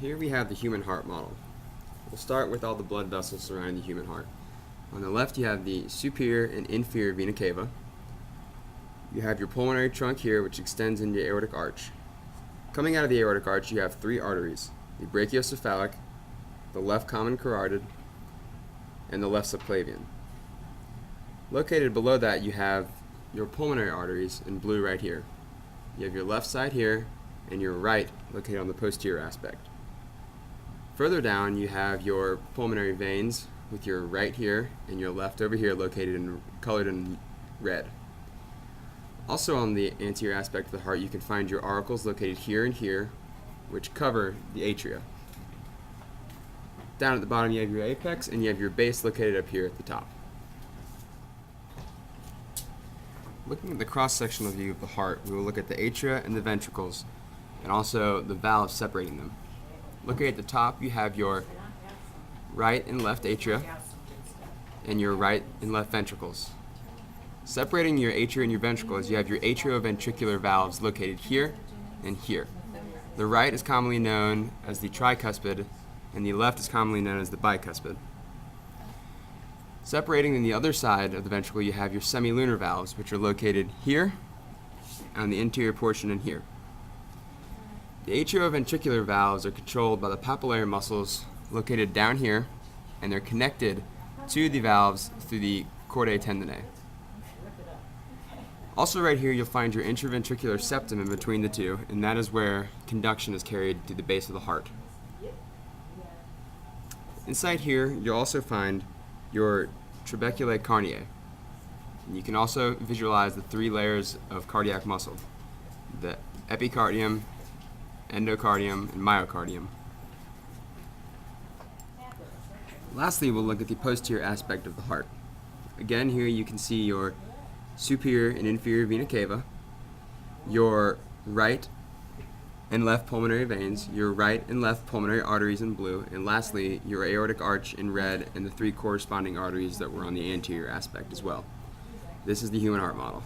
Here we have the human heart model. We'll start with all the blood vessels surrounding the human heart. On the left you have the superior and inferior vena cava. You have your pulmonary trunk here, which extends into the aortic arch. Coming out of the aortic arch you have three arteries: the brachiocephalic, the left common carotid, and the left subclavian. Located below that you have your pulmonary arteries in blue right here. You have your left side here and your right located on the posterior aspect. Further down you have your pulmonary veins with your right here and your left over here located and colored in red. Also on the anterior aspect of the heart you can find your auricles located here and here, which cover the atria. Down at the bottom you have your apex and you have your base located up here at the top. Looking at the cross-sectional view of the heart, we will look at the atria and the ventricles, and also the valves separating them. Looking at the top, you have your right and left atria, and your right and left ventricles. Separating your atria and your ventricles, you have your atrioventricular valves located here and here. The right is commonly known as the tricuspid, and the left is commonly known as the bicuspid. Separating on the other side of the ventricle, you have your semilunar valves, which are located here on the interior portion and here. The atrioventricular valves are controlled by the papillary muscles located down here, and they're connected to the valves through the chordae tendineae. Also right here you'll find your intraventricular septum in between the two, and that is where conduction is carried to the base of the heart. Inside here you'll also find your trabeculae carneae. And you can also visualize the three layers of cardiac muscle: the epicardium, endocardium, and myocardium. Lastly, we'll look at the posterior aspect of the heart. Again, here you can see your superior and inferior vena cava, your right and left pulmonary veins, your right and left pulmonary arteries in blue, and lastly, your aortic arch in red and the three corresponding arteries that were on the anterior aspect as well. This is the human heart model.